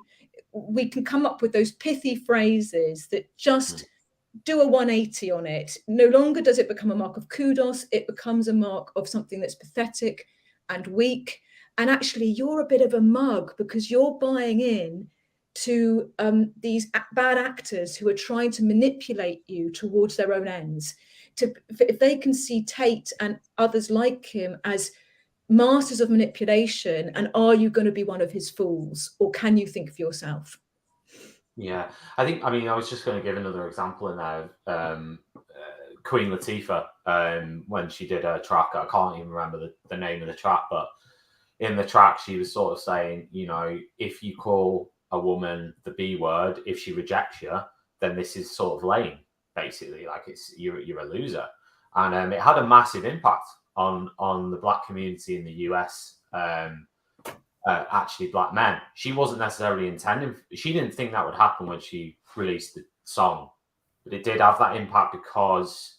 we can come up with those pithy phrases that just do a 180 on it. No longer does it become a mark of kudos, it becomes a mark of something that's pathetic and weak. And actually, you're a bit of a mug because you're buying in to these bad actors who are trying to manipulate you towards their own ends. If they can see Tate and others like him as masters of manipulation, and are you going to be one of his fools, or can you think for yourself? Yeah, I was just going to give another example in there. Queen Latifah, when she did her track, I can't even remember the name of the track, but in the track, she was sort of saying, if you call a woman the B word, if she rejects you, then this is sort of lame, basically. Like you're a loser. And it had a massive impact on the Black community in the US. Actually, Black men. She wasn't necessarily intending. She didn't think that would happen when she released the song, but it did have that impact because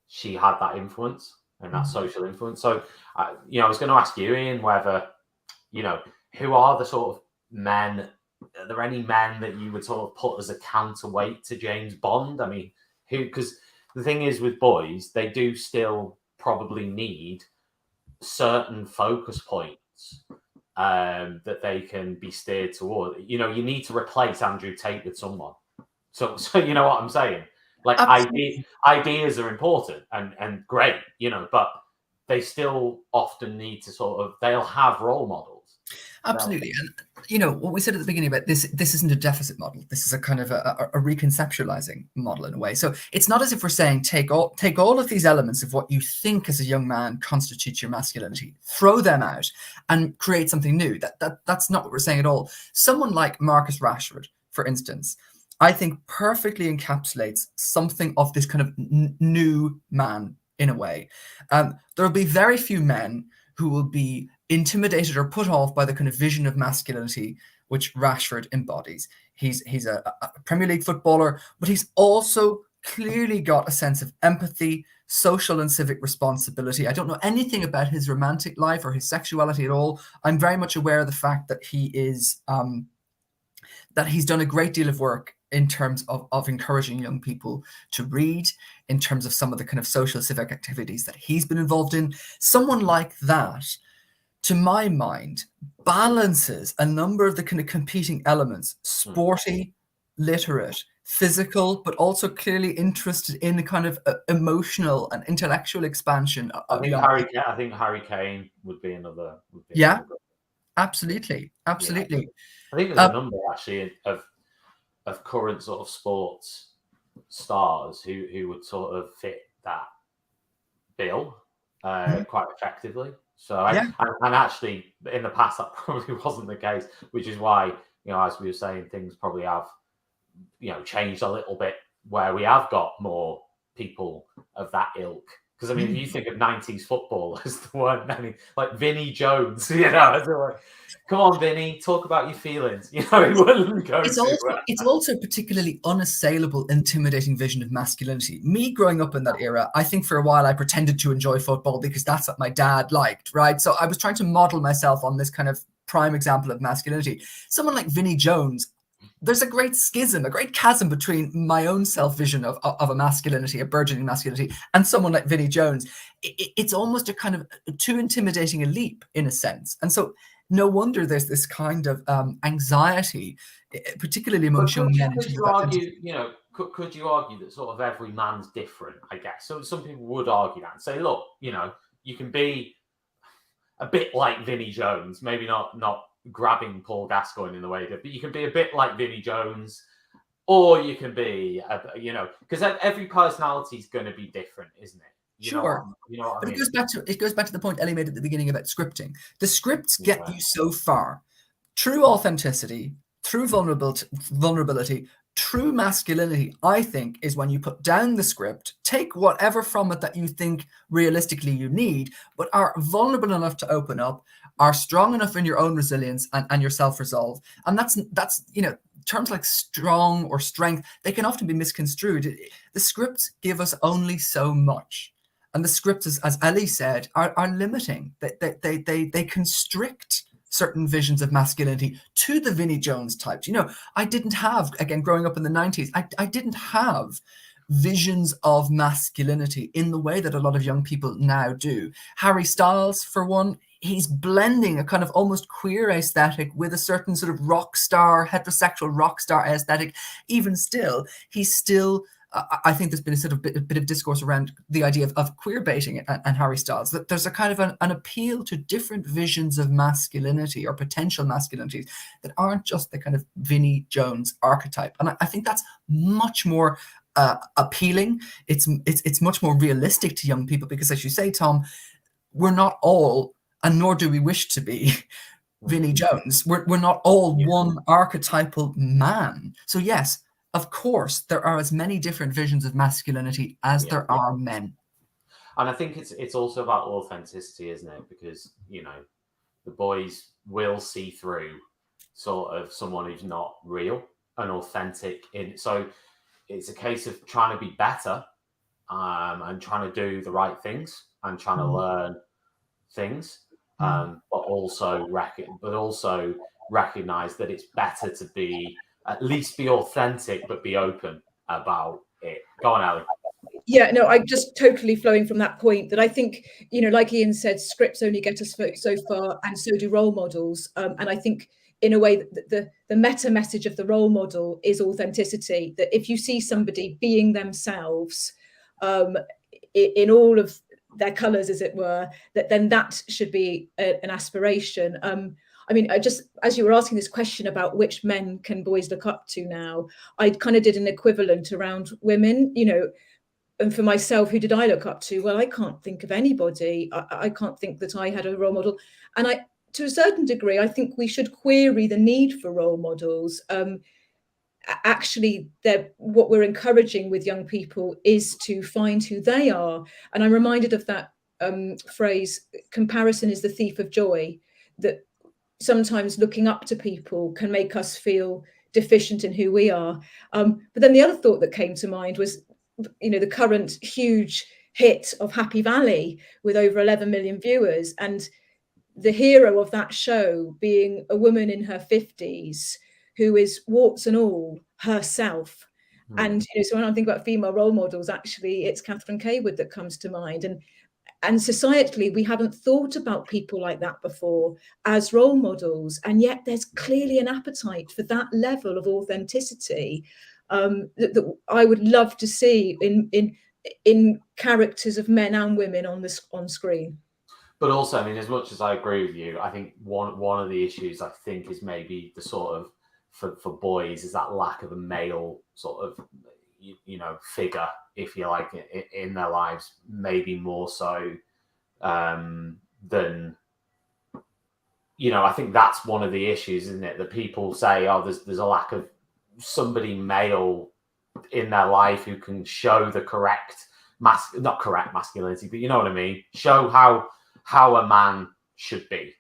she had that influence and that social influence. So, I was going to ask you, Ian, whether who are the sort of men? Are there any men that you would sort of put as a counterweight to James Bond? I mean, who? Because the thing is, with boys, they do still probably need certain focus points that they can be steered toward. You need to replace Andrew Tate with someone. So you know what I'm saying? Like ideas are important and great, but they still often need to they'll have role models. Absolutely. And what we said at the beginning about this isn't a deficit model. This is a kind of a reconceptualizing model in a way. So it's not as if we're saying take all of these elements of what you think as a young man constitutes your masculinity, throw them out and create something new. That's not what we're saying at all. Someone like Marcus Rashford, for instance, I think perfectly encapsulates something of this kind of new man in a way. There will be very few men who will be intimidated or put off by the kind of vision of masculinity which Rashford embodies. He's a Premier League footballer, but he's also clearly got a sense of empathy, social and civic responsibility. I don't know anything about his romantic life or his sexuality at all. I'm very much aware of the fact that he is that he's done a great deal of work in terms of encouraging young people to read, in terms of some of the kind of social civic activities that he's been involved in. Someone like that, to my mind, balances a number of the kind of competing elements: sporty, literate, physical, but also clearly interested in the kind of emotional and intellectual expansion of I think Harry Kane would be another. Absolutely. I think there's a number actually of current sort of sports stars who would sort of fit that bill quite effectively. So and actually in the past that probably wasn't the case, which is why, as we were saying, things probably have changed a little bit, where we have got more people of that ilk. Because if you think of 90s footballers, there weren't many, like Vinnie Jones, come on, Vinny, talk about your feelings. He wouldn't go. It's also a particularly unassailable, intimidating vision of masculinity. Me growing up in that era, I think for a while I pretended to enjoy football because that's what my dad liked, right? So I was trying to model myself on this kind of prime example of masculinity. Someone like Vinnie Jones, there's a great schism, a great chasm between my own self-vision of a masculinity, a burgeoning masculinity, and someone like Vinnie Jones. It's almost a kind of too intimidating a leap in a sense. And so no wonder there's this kind of anxiety, particularly among young men. Could you argue that sort of every man's different, I guess? So some people would argue that and say, look, you can be a bit like Vinnie Jones, maybe not grabbing Paul Gascoigne in the way that, but you can be a bit like Vinnie Jones, or you can be, because every personality is going to be different, isn't it? Sure. But it goes back to the point Ellie made at the beginning about scripting. The scripts get you so far. True authenticity, true vulnerability, true masculinity, I think, is when you put down the script, take whatever from it that you think realistically you need, but are vulnerable enough to open up, are strong enough in your own resilience and your self-resolve. And that's terms like strong or strength, they can often be misconstrued. The scripts give us only so much. And the scripts, as Ali said, are limiting. They constrict certain visions of masculinity to the Vinnie Jones types. You know, I didn't have, again, growing up in the 90s, I didn't have visions of masculinity in the way that a lot of young people now do. Harry Styles, for one, he's blending a kind of almost queer aesthetic with a certain sort of rock star, heterosexual rock star aesthetic. Even still, he's still, I think there's been a sort of bit of discourse around the idea of queer baiting and Harry Styles, that there's a kind of an appeal to different visions of masculinity or potential masculinities that aren't just the kind of Vinnie Jones archetype. And I think that's much more appealing. It's much more realistic to young people because, as you say, Tom, we're not all, and nor do we wish to be, Vinnie Jones. We're not all one archetypal man. So yes, of course, there are as many different visions of masculinity as there are men. And I think it's also about authenticity, isn't it? Because, you know, the boys will see through sort of someone who's not real and authentic. So it's a case of trying to be better and trying to do the right things and trying to learn things, but also recognize that it's better to at least be authentic, but be open about it. Go on, Ali. Yeah, no, I just totally flowing from that point that I think, you know, like Ian said, scripts only get us so far, and so do role models. And I think, in a way, the meta message of the role model is authenticity. That if you see somebody being themselves in all of their colours, as it were, then that should be an aspiration. I mean, as you were asking this question about which men can boys look up to now, I kind of did an equivalent around women, you know. And for myself, who did I look up to? Well, I can't think of anybody. I can't think that I had a role model. And to a certain degree, I think we should query the need for role models. Actually, what we're encouraging with young people is to find who they are. And I'm reminded of that phrase, comparison is the thief of joy, that sometimes looking up to people can make us feel deficient in who we are. But then the other thought that came to mind was, you know, the current huge hit of Happy Valley with over 11 million viewers, and the hero of that show being a woman in her 50s who is warts and all herself. And, you know, so when I think about female role models, actually it's Catherine Kaywood that comes to mind. And societally, we haven't thought about people like that before as role models, and yet there's clearly an appetite for that level of authenticity that I would love to see in characters of men and women on screen. But also, I mean, as much as I agree with you, I think one of the issues I think is maybe the sort of for boys is that lack of a male sort of figure, if you like, in their lives, maybe more so than, you know. I think that's one of the issues, isn't it? That people say, oh, there's a lack of somebody male in their life who can show the not correct masculinity, but you know what I mean, show how a man should be.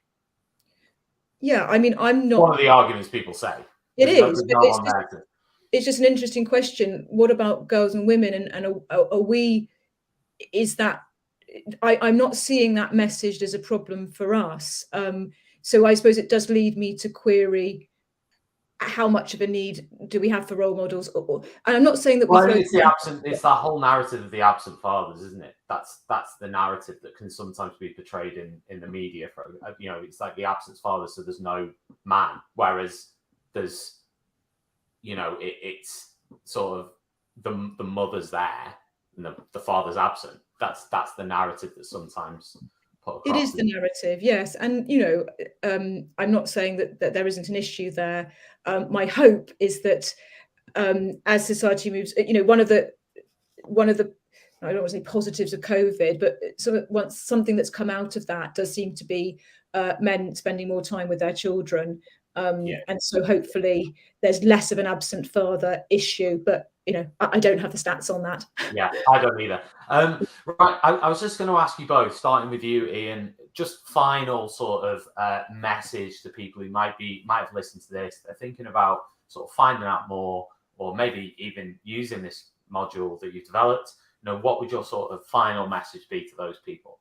Yeah, I mean, I'm not. One of the arguments people say. It is, but it's just an interesting question. What about girls and women? And are we? Is that? I'm not seeing that messaged as a problem for us. So I suppose it does lead me to query how much of a need do we have for role models? And I'm not saying that. Well, it's that whole narrative of the absent fathers, isn't it? That's the narrative that can sometimes be portrayed in the media. For, you know, it's like the absent father, so there's no man. Whereas there's, you know, it's sort of the mother's there and the father's absent. That's the narrative that sometimes. It is the narrative, yes. And, you know, I'm not saying that there isn't an issue there. My hope is that as society moves, you know, one of the I don't want to say positives of COVID, but something that's come out of that does seem to be men spending more time with their children. And so hopefully there's less of an absent father issue, but you know, I don't have the stats on that. Yeah, I don't either. Right, I was just going to ask you both, starting with you, Ian, just final sort of message to people who might have listened to this. They're thinking about sort of finding out more, or maybe even using this module that you've developed, what would your sort of final message be to those people?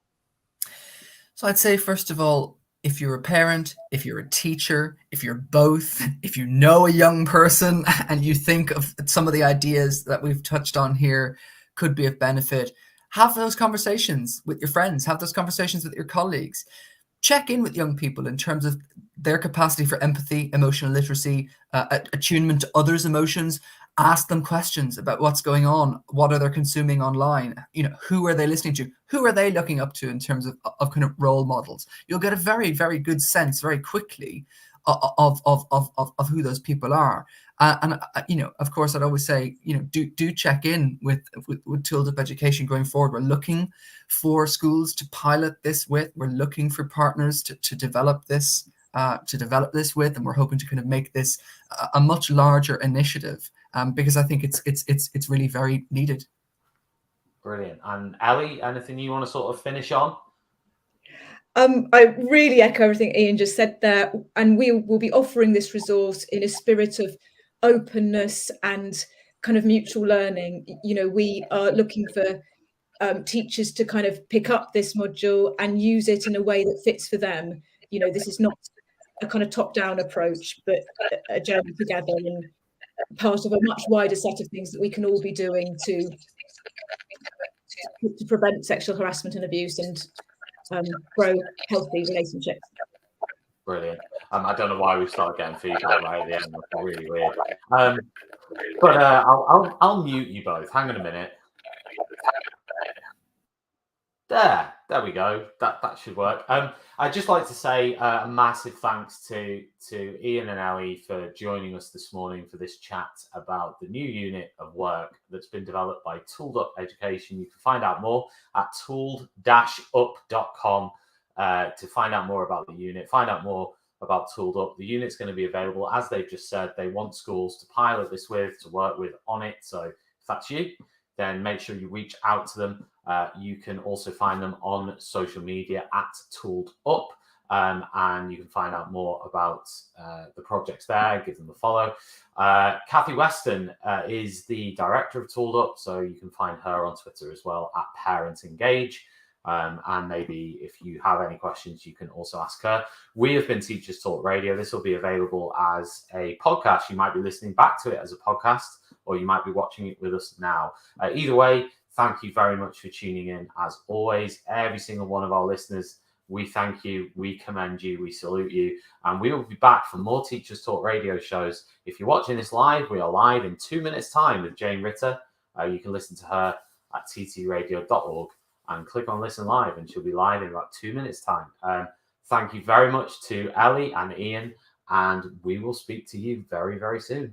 So I'd say, first of all, if you're a parent, if you're a teacher, if you're both, if you know a young person and you think of some of the ideas that we've touched on here could be of benefit, have those conversations with your friends, have those conversations with your colleagues. Check in with young people in terms of their capacity for empathy, emotional literacy, attunement to others' emotions. Ask them questions about what's going on, what are they consuming online, who are they listening to, who are they looking up to in terms of kind of role models. You'll get a very, very good sense very quickly of who those people are. And of course, I'd always say, do check in with Tooled Up Education going forward. We're looking for schools to pilot this with. We're looking for partners to develop this with, and we're hoping to kind of make this a much larger initiative, because I think it's really very needed. Brilliant. And Ellie, anything you want to sort of finish on? I really echo everything Ian just said there, and we will be offering this resource in a spirit of openness and kind of mutual learning. We are looking for teachers to kind of pick up this module and use it in a way that fits for them. This is not a kind of top-down approach, but a journey together and part of a much wider set of things that we can all be doing to prevent sexual harassment and abuse and grow healthy relationships. Brilliant. I don't know why we started getting feedback right at the end. That's really weird. But I'll mute you both. Hang on a minute. There we go. That should work. I'd just like to say a massive thanks to Ian and Ellie for joining us this morning for this chat about the new unit of work that's been developed by Tooled Up Education. You can find out more at tooled-up.com to find out more about the unit, find out more about Tooled Up. The unit's going to be available, as they've just said. They want schools to pilot this with, to work with on it. So if that's you, then make sure you reach out to them. You can also find them on social media at Tooled Up, and you can find out more about the projects there. Give them a follow. Kathy Weston is the director of Tooled Up, so you can find her on Twitter as well at Parent Engage. And maybe if you have any questions, you can also ask her. We have been Teachers Talk Radio. This will be available as a podcast. You might be listening back to it as a podcast, or you might be watching it with us now. Either way, thank you very much for tuning in. As always, every single one of our listeners, we thank you, we commend you, we salute you, and we will be back for more Teachers Talk Radio shows. If you're watching this live, we are live in 2 minutes' time with Jane Ritter. You can listen to her at ttradio.org and click on Listen Live, and she'll be live in about 2 minutes' time. Thank you very much to Ellie and Ian, and we will speak to you very, very soon.